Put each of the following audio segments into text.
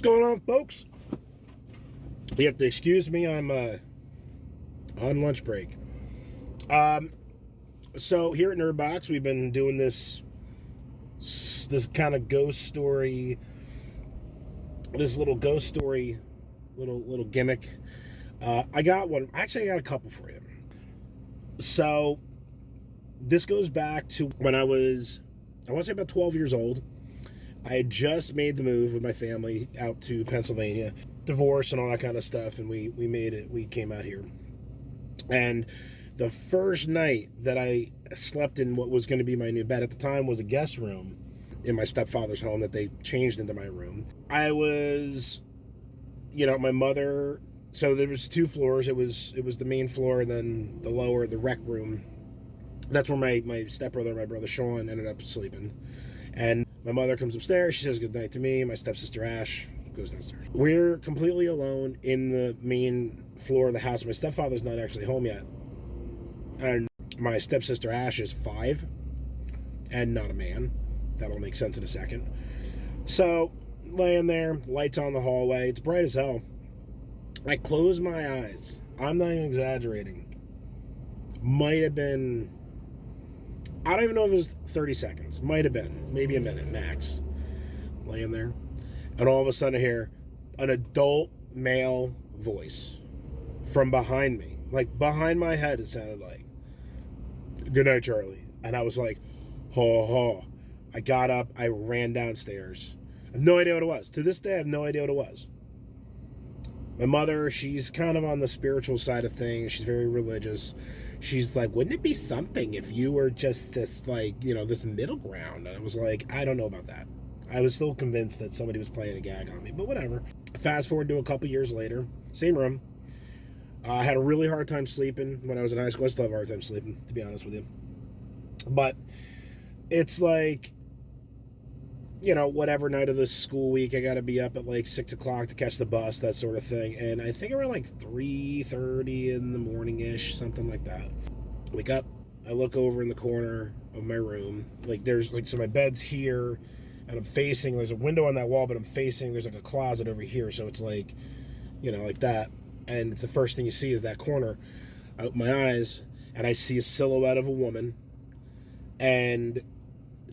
going on, folks? You have to excuse me, I'm on lunch break. So here at Nerdbox, we've been doing this kind of ghost story, this little ghost story, little gimmick. I got one. Actually, I got a couple for you. So this goes back to when I want to say about 12 years old. I had just made the move with my family out to Pennsylvania, divorce and all that kind of stuff, and we made it. We came out here. And the first night that I slept in what was going to be my new bed at the time was a guest room in my stepfather's home that they changed into my room. I was, my mother, so there was 2 floors. It was the main floor and then the lower, the rec room. That's where my stepbrother, my brother Sean, ended up sleeping. And my mother comes upstairs. She says goodnight to me. My stepsister Ash goes downstairs. We're completely alone in the main floor of the house. My stepfather's not actually home yet. And my stepsister Ash is 5 and not a man. That'll make sense in a second. So, laying there, lights on the hallway. It's bright as hell. I close my eyes. I'm not even exaggerating. Might have been, I don't even know if it was 30 seconds. Might have been. Maybe a minute, max. Laying there. And all of a sudden I hear an adult male voice from behind me. Like, behind my head, it sounded like, "Good night, Charlie." And I was like, ho, ho. I got up. I ran downstairs. I have no idea what it was. To this day, I have no idea what it was. My mother, she's kind of on the spiritual side of things. She's very religious. She's like, wouldn't it be something if you were just this, this middle ground? And I was like, I don't know about that. I was still convinced that somebody was playing a gag on me, but whatever. Fast forward to a couple years later, same room. I had a really hard time sleeping when I was in high school. I still have a hard time sleeping, to be honest with you. But it's like, whatever night of the school week, I got to be up at 6 o'clock to catch the bus, that sort of thing. And I think around 3:30 in the morning-ish, something like that. Wake up, I look over in the corner of my room. So my bed's here, and I'm facing, there's a window on that wall, but I'm facing, there's a closet over here. So it's like that. And it's the first thing you see is that corner. I open my eyes, and I see a silhouette of a woman. And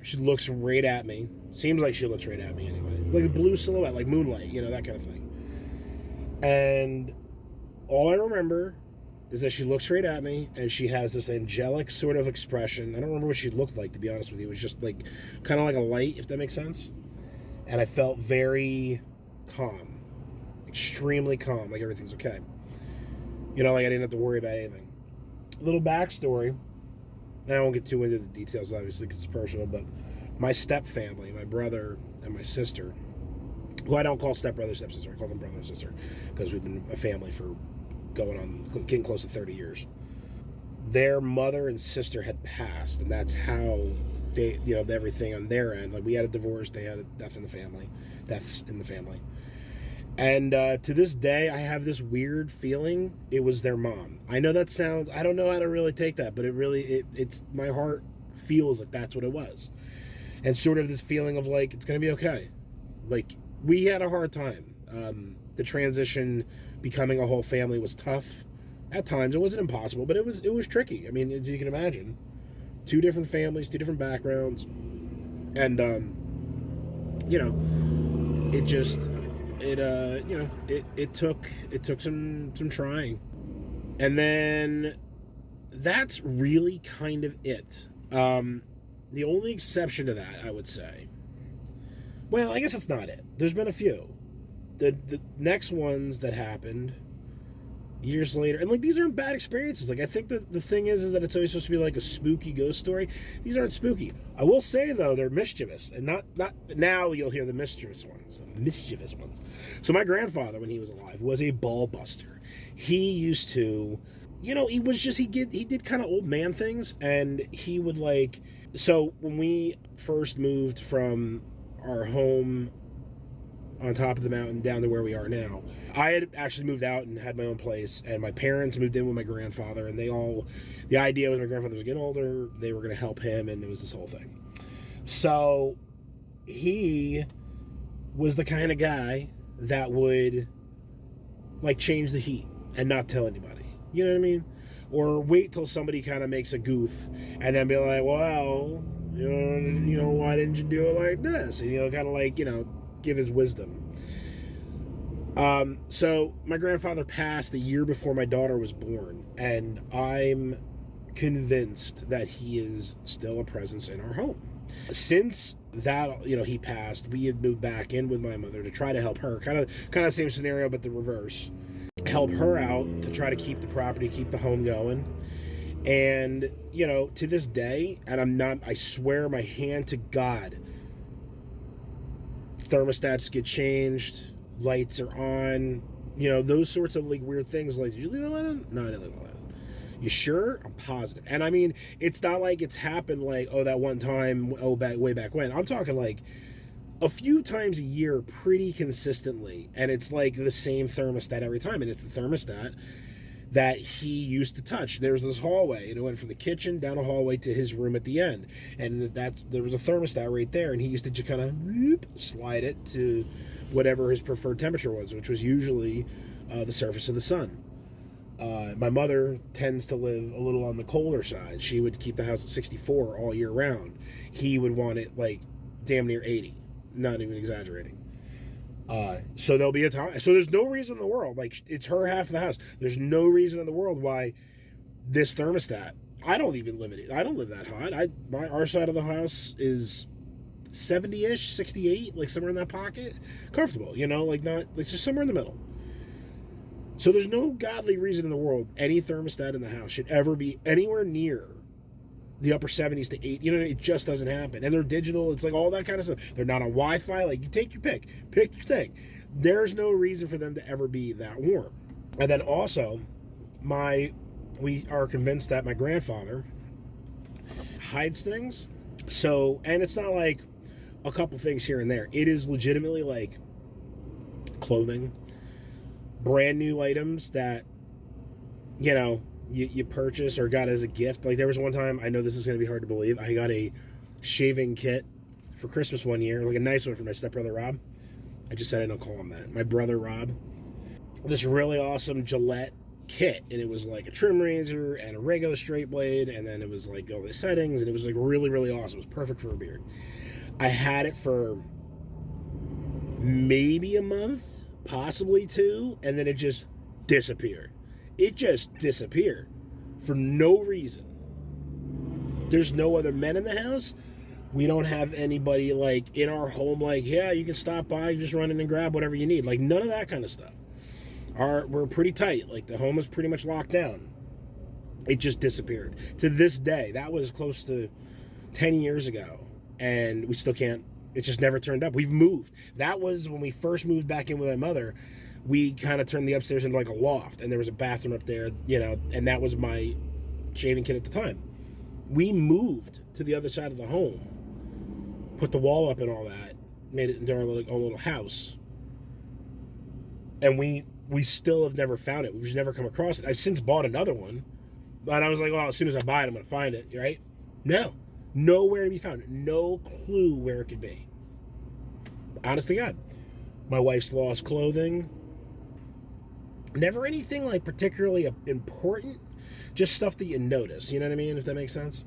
she looks right at me. Seems like she looks right at me anyway. Like a blue silhouette, like moonlight, that kind of thing. And all I remember is that she looks right at me, and she has this angelic sort of expression. I don't remember what she looked like, to be honest with you. It was just kind of like a light, if that makes sense. And I felt very calm. Extremely calm, like everything's okay. I didn't have to worry about anything. A little backstory. I won't get too into the details, obviously, because it's personal, but my step family, my brother and my sister, who I don't call stepbrother, stepsister, I call them brother and sister, because we've been a family for getting close to 30 years. Their mother and sister had passed, and that's how they, everything on their end. We had a divorce, they had a deaths in the family. And to this day, I have this weird feeling it was their mom. I know that sounds, I don't know how to really take that, but it's my heart feels like that's what it was. And sort of this feeling of it's going to be okay. We had a hard time. The transition, becoming a whole family was tough. At times, it wasn't impossible, but it was tricky. I mean, as you can imagine. 2 different families, 2 different backgrounds. And, it just... It took some trying. And then that's really kind of it. The only exception to that, I would say, well, I guess it's not it. There's been a few. The next ones that happened years later, and these aren't bad experiences. I think that the thing is that it's always supposed to be a spooky ghost story. These aren't spooky. I will say though, they're mischievous, and not now you'll hear the mischievous ones. So my grandfather, when he was alive, was a ball buster. He used to, he did kind of old man things, and he would so when we first moved from our home on top of the mountain down to where we are now, I had actually moved out and had my own place, and my parents moved in with my grandfather, and the idea was my grandfather was getting older, they were going to help him, and it was this whole thing. So he was the kind of guy that would like change the heat and not tell anybody. You know what I mean? Or wait till somebody kind of makes a goof and then be like, well, why didn't you do it like this? And, kind of like, give his wisdom. So my grandfather passed the year before my daughter was born, and I'm convinced that he is still a presence in our home. Since that, he passed, we had moved back in with my mother to try to help her. Kind of same scenario, but the reverse. Help her out to try to keep the property, keep the home going. And, to this day, and I swear my hand to God, thermostats get changed, lights are on, those sorts of like weird things. Like, did you leave the light on? No, I didn't leave the light on. You sure? I'm positive. And I mean, it's not like it's happened like, that one time, way back when. I'm talking like a few times a year pretty consistently. And it's like the same thermostat every time. And it's the thermostat that he used to touch. There's this hallway, and it went from the kitchen down a hallway to his room at the end. And there was a thermostat right there, and he used to just kind of slide it to whatever his preferred temperature was, which was usually the surface of the sun. My mother tends to live a little on the colder side. She would keep the house at 64 all year round. He would want it like damn near 80, not even exaggerating. So there'll be a time. So there's no reason in the world, like it's her half of the house. There's no reason in the world why this thermostat. I don't even live in it. I don't live that hot. Our side of the house is 70-ish, 68, like somewhere in that pocket. Comfortable, like not, like just somewhere in the middle. So there's no godly reason in the world any thermostat in the house should ever be anywhere near the upper 70s to 8. It just doesn't happen. And they're digital. It's like all that kind of stuff. They're not on Wi-Fi. Like, you take your pick. Pick your thing. There's no reason for them to ever be that warm. And then also, we are convinced that my grandfather hides things. So, and it's not like a couple things here and there. It is legitimately like clothing, brand new items that, you purchase or got as a gift. Like there was one time, I know this is going to be hard to believe, I got a shaving kit for Christmas one year, like a nice one for my stepbrother Rob. I just said I don't call him that. My brother Rob. This really awesome Gillette kit, and it was like a trim razor and a Rego straight blade, and then it was like all the settings, and it was like really, really awesome. It was perfect for a beard. I had it for maybe a month, possibly 2, and then it just disappeared. It just disappeared for no reason. There's no other men in the house. We don't have anybody like in our home like, yeah, you can stop by, just run in and grab whatever you need. Like none of that kind of stuff. We're pretty tight. Like the home is pretty much locked down. It just disappeared. To this day, that was close to 10 years ago. And we still can't, it just never turned up. We've moved. That was when we first moved back in with my mother. We kind of turned the upstairs into like a loft, and there was a bathroom up there, and that was my shaving kit at the time. We moved to the other side of the home, put the wall up and all that, made it into our own little house, and we still have never found it. We've just never come across it. I've since bought another one, but I was like, well, as soon as I buy it, I'm going to find it, right? No. Nowhere to be found. No clue where it could be. Honest to God. My wife's lost clothing. Never anything like particularly important, just stuff that you notice, you know what I mean, if that makes sense.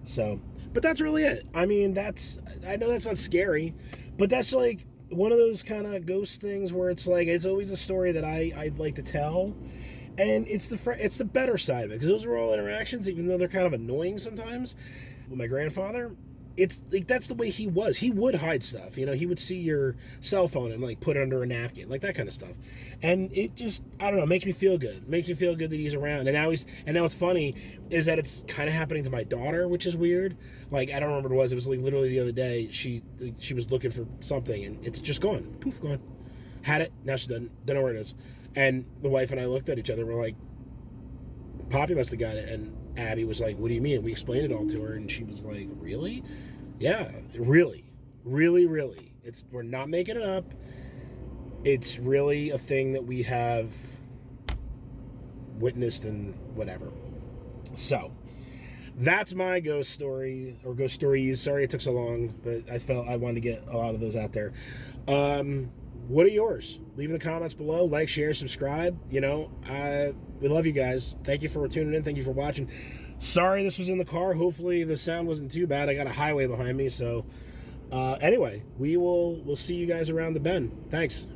So, but that's really it. I mean, I know that's not scary, but that's like one of those kind of ghost things where it's like, it's always a story that I'd like to tell, and it's the better side of it, because those are all interactions, even though they're kind of annoying sometimes. With my grandfather, it's like that's the way he was. He would hide stuff, he would see your cell phone and like put it under a napkin, like that kind of stuff. And it just, I don't know, makes me feel good. It makes me feel good that he's around. And now what's funny is that it's kind of happening to my daughter, which is weird. Like, I don't remember what it was. It was like literally the other day. She was looking for something, and it's just gone. Poof, gone. Had it, now she doesn't know where it is. And the wife and I looked at each other. We're like, Poppy must have got it. And Abby was like, what do you mean? We explained it all to her, and she was like, really? Yeah, really. Really, really. We're not making it up. It's really a thing that we have witnessed and whatever. So, that's my ghost story, or ghost stories. Sorry it took so long, but I felt I wanted to get a lot of those out there. What are yours? Leave in the comments below. Like, share, subscribe. You know, we love you guys. Thank you for tuning in. Thank you for watching. Sorry this was in the car. Hopefully the sound wasn't too bad. I got a highway behind me. So anyway, we'll see you guys around the bend. Thanks.